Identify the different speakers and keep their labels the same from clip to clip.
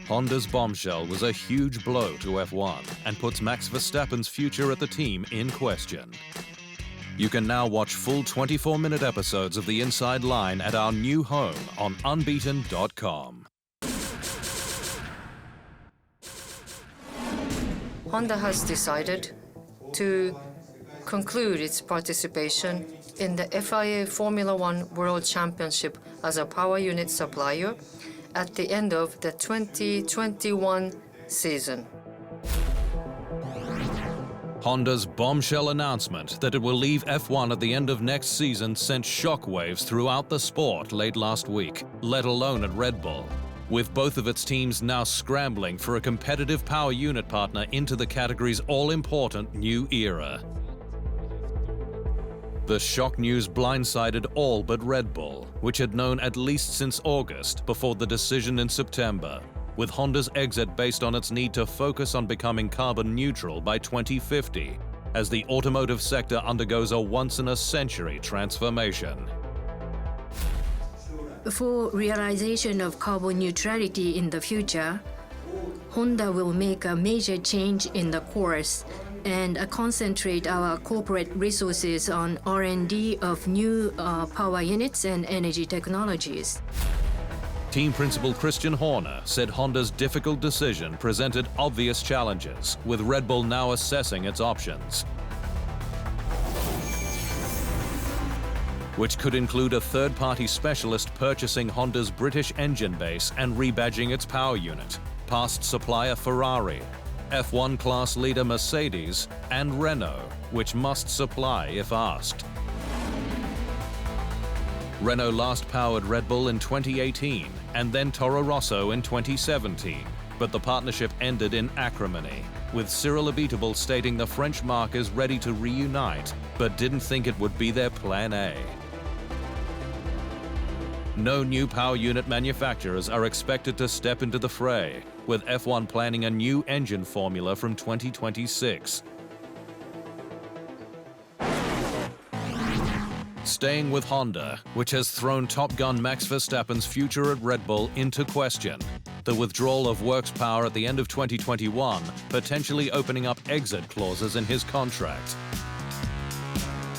Speaker 1: Honda's bombshell was a huge blow to F1 and puts Max Verstappen's future at the team in question. You can now watch full 24-minute episodes of The Inside Line at our new home on unbeaten.com.
Speaker 2: Honda has decided to conclude its participation in the FIA Formula One World Championship as a power unit supplier at the end of the 2021 season.
Speaker 1: Honda's bombshell announcement that it will leave F1 at the end of next season sent shockwaves throughout the sport late last week, let alone at Red Bull, with both of its teams now scrambling for a competitive power unit partner into the category's all-important new era. The shock news blindsided all but Red Bull, which had known at least since August before the decision in September, with Honda's exit based on its need to focus on becoming carbon neutral by 2050, as the automotive sector undergoes a once-in-a-century transformation.
Speaker 3: For realization of carbon neutrality in the future, Honda will make a major change in the course and concentrate our corporate resources on R&D of new power units and energy technologies.
Speaker 1: Team principal Christian Horner said Honda's difficult decision presented obvious challenges, with Red Bull now assessing its options, which could include a third-party specialist purchasing Honda's British engine base and rebadging its power unit, past supplier Ferrari, F1 class leader Mercedes, and Renault, which must supply if asked. Renault last powered Red Bull in 2018 and then Toro Rosso in 2017, but the partnership ended in acrimony, with Cyril Abiteboul stating the French marque is ready to reunite, but didn't think it would be their plan A. No new power unit manufacturers are expected to step into the fray, with F1 planning a new engine formula from 2026. Staying with Honda, which has thrown Top Gun Max Verstappen's future at Red Bull into question, the withdrawal of works power at the end of 2021 potentially opening up exit clauses in his contract.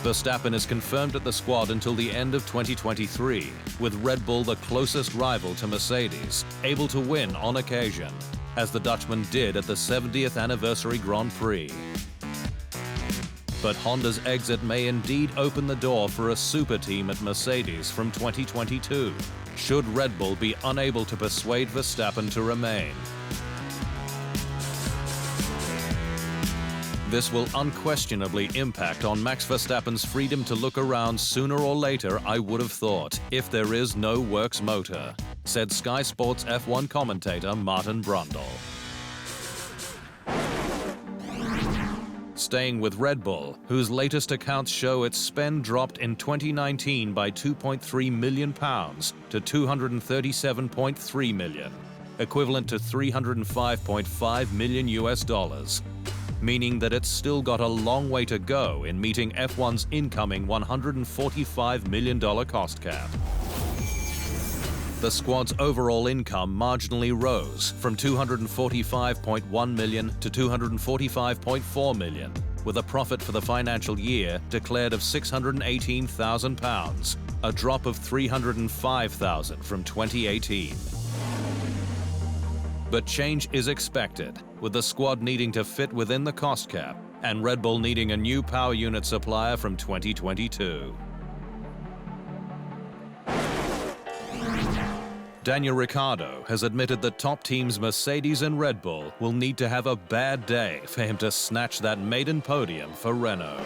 Speaker 1: Verstappen is confirmed at the squad until the end of 2023, with Red Bull the closest rival to Mercedes, able to win on occasion, as the Dutchman did at the 70th anniversary Grand Prix. But Honda's exit may indeed open the door for a super team at Mercedes from 2022, should Red Bull be unable to persuade Verstappen to remain. This will unquestionably impact on Max Verstappen's freedom to look around sooner or later, I would have thought, if there is no works motor, said Sky Sports F1 commentator Martin Brundle. Staying with Red Bull, whose latest accounts show its spend dropped in 2019 by £2.3 million to $237.3 million, equivalent to $305.5 million, meaning that it's still got a long way to go in meeting F1's incoming $145 million cost cap. The squad's overall income marginally rose from $245.1 million to $245.4 million, with a profit for the financial year declared of £618,000, a drop of $305,000 from 2018. But change is expected, with the squad needing to fit within the cost cap and Red Bull needing a new power unit supplier from 2022. Daniel Ricciardo has admitted that top teams Mercedes and Red Bull will need to have a bad day for him to snatch that maiden podium for Renault.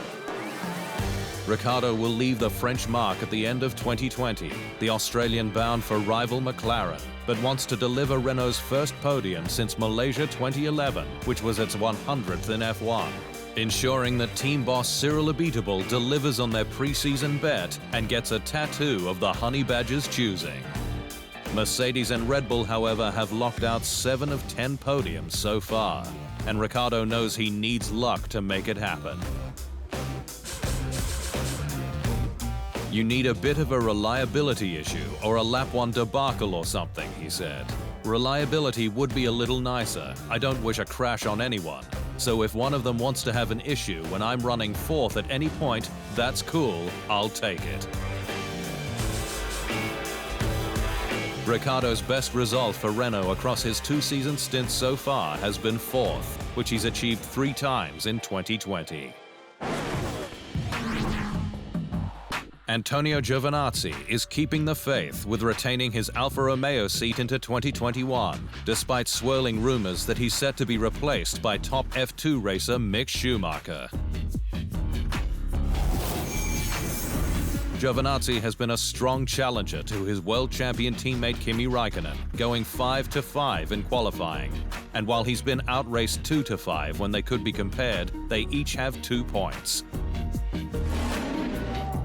Speaker 1: Ricciardo will leave the French marque at the end of 2020, the Australian bound for rival McLaren, but wants to deliver Renault's first podium since Malaysia 2011, which was its 100th in F1, ensuring that team boss Cyril Abiteboul delivers on their pre-season bet and gets a tattoo of the Honey Badger's choosing. Mercedes and Red Bull, however, have locked out 7 of 10 podiums so far, and Ricciardo knows he needs luck to make it happen. You need a bit of a reliability issue or a lap 1 debacle or something, he said. Reliability would be a little nicer. I don't wish a crash on anyone. So if one of them wants to have an issue when I'm running fourth at any point, that's cool, I'll take it. Ricciardo's best result for Renault across his two-season stint so far has been fourth, which he's achieved 3 times in 2020. Antonio Giovinazzi is keeping the faith with retaining his Alfa Romeo seat into 2021, despite swirling rumors that he's set to be replaced by top F2 racer Mick Schumacher. Giovinazzi has been a strong challenger to his world champion teammate Kimi Raikkonen, going 5-5 in qualifying. And while he's been outraced 2-5 when they could be compared, they each have 2 points.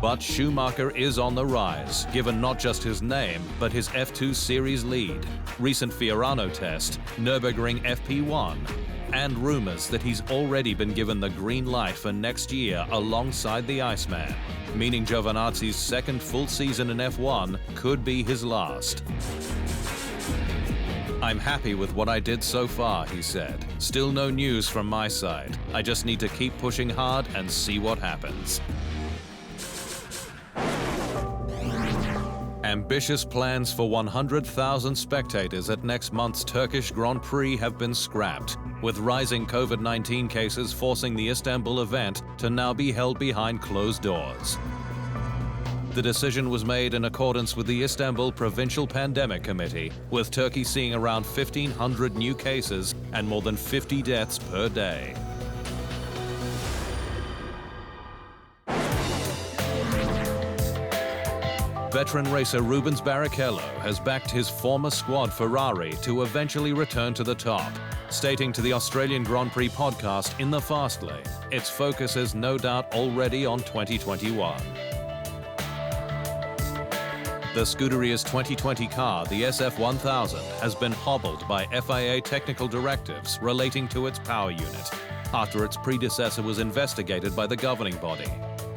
Speaker 1: But Schumacher is on the rise, given not just his name, but his F2 Series lead, recent Fiorano test, Nürburgring FP1, and rumors that he's already been given the green light for next year alongside the Iceman, meaning Giovinazzi's second full season in F1 could be his last. I'm happy with what I did so far, he said. Still no news from my side. I just need to keep pushing hard and see what happens. Ambitious plans for 100,000 spectators at next month's Turkish Grand Prix have been scrapped, with rising COVID-19 cases forcing the Istanbul event to now be held behind closed doors. The decision was made in accordance with the Istanbul Provincial Pandemic Committee, with Turkey seeing around 1,500 new cases and more than 50 deaths per day. Veteran racer Rubens Barrichello has backed his former squad Ferrari to eventually return to the top, stating to the Australian Grand Prix podcast In the Fast Lane, its focus is no doubt already on 2021. The Scuderia's 2020 car, the SF1000, has been hobbled by FIA technical directives relating to its power unit, after its predecessor was investigated by the governing body,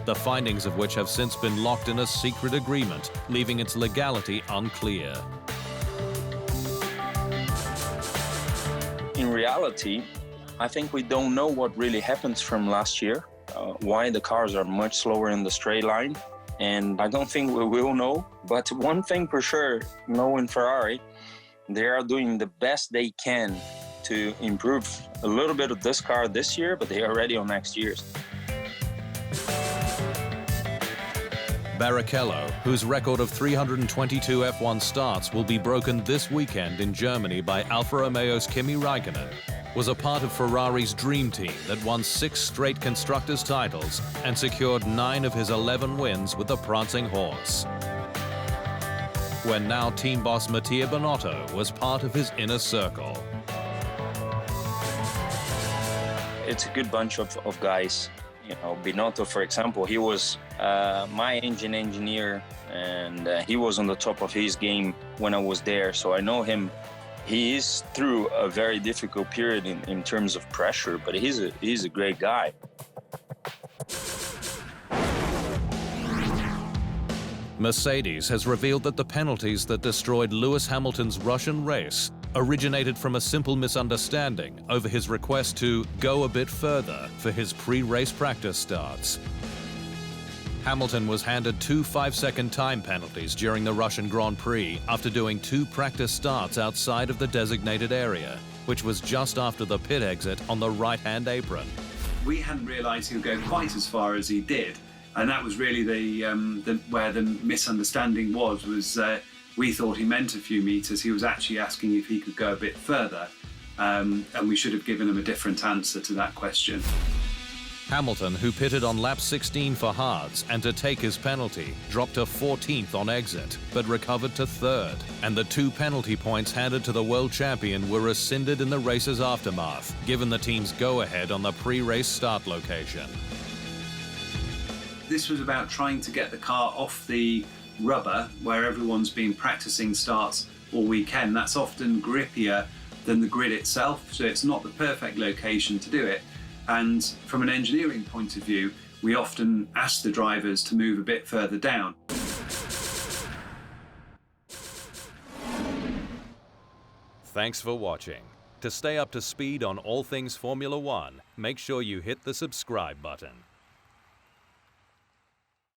Speaker 1: the findings of which have since been locked in a secret agreement, leaving its legality unclear.
Speaker 4: In reality, I think we don't know what really happens from last year, why the cars are much slower in the straight line, and I don't think we will know. But one thing for sure, knowing Ferrari, they are doing the best they can to improve a little bit of this car this year, but they are ready on next year's.
Speaker 1: Barrichello, whose record of 322 F1 starts will be broken this weekend in Germany by Alfa Romeo's Kimi Raikkonen, was a part of Ferrari's dream team that won 6 straight constructors' titles and secured 9 of his 11 wins with the prancing horse. When now team boss Mattia Binotto was part of his inner circle.
Speaker 4: It's a good bunch of guys. You know, Binotto, for example, he was my engine engineer, and he was on the top of his game when I was there, so I know him. He is through a very difficult period in terms of pressure, but he's a great guy.
Speaker 1: Mercedes has revealed that the penalties that destroyed Lewis Hamilton's Russian race originated from a simple misunderstanding over his request to go a bit further for his pre-race practice starts. Hamilton was handed 2 5-second time penalties during the Russian Grand Prix after doing 2 practice starts outside of the designated area, which was just after the pit exit on the right-hand apron.
Speaker 5: We hadn't realised he would go quite as far as he did, and that was really where the misunderstanding was we thought he meant a few metres. He was actually asking if he could go a bit further, and we should have given him a different answer to that question.
Speaker 1: Hamilton, who pitted on lap 16 for hards and to take his penalty, dropped to 14th on exit, but recovered to 3rd, and the 2 penalty points handed to the world champion were rescinded in the race's aftermath, given the team's go-ahead on the pre-race start location.
Speaker 5: This was about trying to get the car off the rubber, where everyone's been practicing starts all weekend. That's often grippier than the grid itself, so it's not the perfect location to do it. And from an engineering point of view, we often ask the drivers to move a bit further down.
Speaker 1: Thanks for watching. To stay up to speed on all things Formula One, make sure you hit the subscribe button.